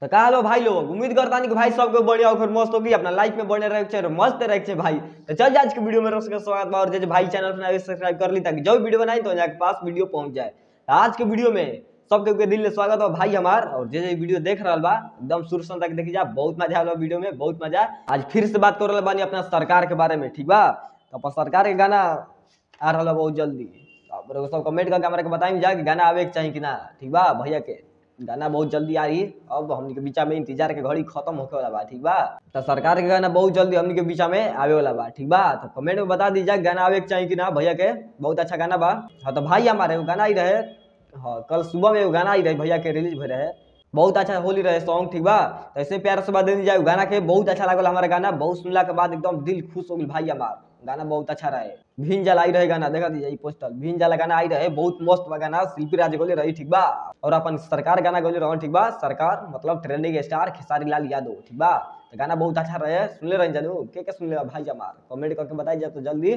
तो कहा लो भाई लोग, उम्मीद करता नहीं कि भाई सबको बढ़िया और मस्त होगी, अपना लाइफ में बढ़िया रहे मस्त रहे भाई। तो चल आज के वीडियो में स्वागत और जैसे भाई चैनल पर सब्सक्राइब कर ली ताकि जो वीडियो बनाई तो के पास वीडियो पहुंच जाए। आज के वीडियो में सबके दिल से स्वागत हो भाई हमार, और जैसे वीडियो देख रहा बा एकदम शुरू से तक देखी जा, बहुत मजा आया वीडियो में, बहुत मजा। आज फिर से बात कर रहा बानी अपना सरकार के बारे में, ठीक बा। तो अपन सरकार के गाना आ रहा बहुत जल्दी, सब कमेंट करके हमारे बताई जा कि गाना आवे के चाहिए कि ना, ठीक बा। भैया के गाना बहुत जल्दी आ रही, अब हमनी के बीचा में इंतजार के घड़ी खत्म होके वाला बा, ठीक बा। तो सरकार के गाना बहुत जल्दी हमनी के बीचा में आवे वाला बा, ठीक बा। तो कमेंट में बता दीजिए गाना आवे के चाहिए कि ना भैया के, बहुत अच्छा गाना बा। हाँ तो भाई हमारे गाना ही रहे, हाँ कल सुबह में गाना ही रहे भैया के रिलीज भे रहे, बहुत अच्छा होली रहे सॉन्ग, ठीक बा। तो ऐसे प्यार से बात दे दीजिए गाना के, बहुत अच्छा लागल हमारा गाना, बहुत सुनला के बाद एकदम दिल खुश हो गई भाई हमार, गाना बहुत अच्छा रहे। भीन जला आई रहे गाना, देखा दीजिए पोस्टर भीन जला गाना आई रहे, बहुत मस्त बा गाना, शिल्पी राज गोले रही, ठीक बा। और अपन सरकार गाना गोले रहो, ठीक बा। सरकार मतलब ट्रेंडिंग स्टार खेसारी लाल यादव, ठीक बा। तो गाना बहुत अच्छा रहे, सुनले रही जानू के सुन ले भाई हमार, कमेंट करके बताई जाए तो जल्दी।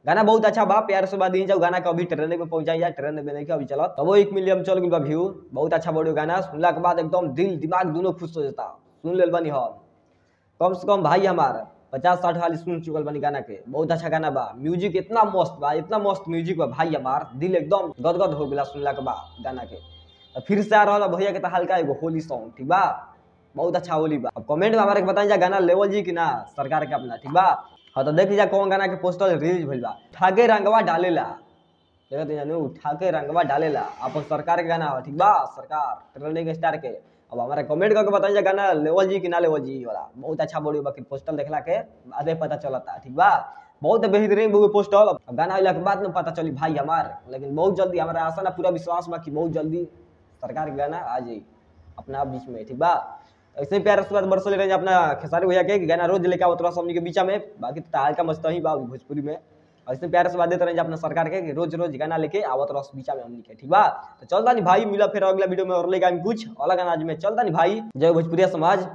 गाना बहुत अच्छा बा, प्यार से बात दी जाओ गाना को अभी ट्रेंडिंग में पहुंचाई जाए, ट्रेंड में नहीं अभी चलो तब 1 मिलियन चल गई व्यू, बहुत अच्छा बढ़िया गाना, सुनला के बाद एकदम दिल दिमाग दोनों खुश हो जाता। सुन ले बनी हम कम से कम भाई हमारा 50-60 वाली सुन चुकल बनी गाना के, बहुत अच्छा गाना बा। म्यूजिक इतना मस्त बा, इतना मस्त म्यूजिक बा भाई हमार, दिल एकदम गदगद हो गया सुनला के बाद गाना के। तो फिर से आ रहा भैया के हल्का एगो होली सॉन्ग, ठीक बा, बहुत अच्छा होली बा। अब कमेंट में हमारे बताई जा गाना लेवल जी कि ना सरकार के अपना, ठीक बा। हाँ तो देख लीजिए कौन गाना के पोस्टर रिलीज भइल बा, ठाके रंगवा डालेला, देखते जानू ठाके रंगवा डालेला अपन सरकार के गाना, ठीक बा। सरकार ट्रेंडिंग स्टार के। अब हमारे कमेंट करके बताइए गाना लेवल जी कि ना लेवल जी वाला, बहुत अच्छा बोली बाकी पोस्टर देखला के आधे पता चलता, ठीक बा। बहुत बेहतरीन पोस्टर, अब गाना आइला के बाद में पता चली भाई हमार, लेकिन बहुत जल्दी हमारा आशा ना पूरा विश्वास बा कि बहुत जल्दी सरकार के गाना आ जाए अपना बीच में, ठीक बा। ऐसे प्यार से बात बरसले रहे अपना खेसारी भैया के गाना रोज लेके आवत रहा के बीचा में, बाकी तो हल्का मस्त ही बा भोजपुरी में। ऐसे प्यार से बात देते रहे अपना सरकार के रोज रोज गाना लेके आवत रहा बीचा में हमनी के, ठीक बा। तो चलता नहीं भाई, मिला फिर अगला वीडियो में और लेगा कुछ अलग अनाज में, चलता नहीं भाई। जय भोजपुरिया समाज।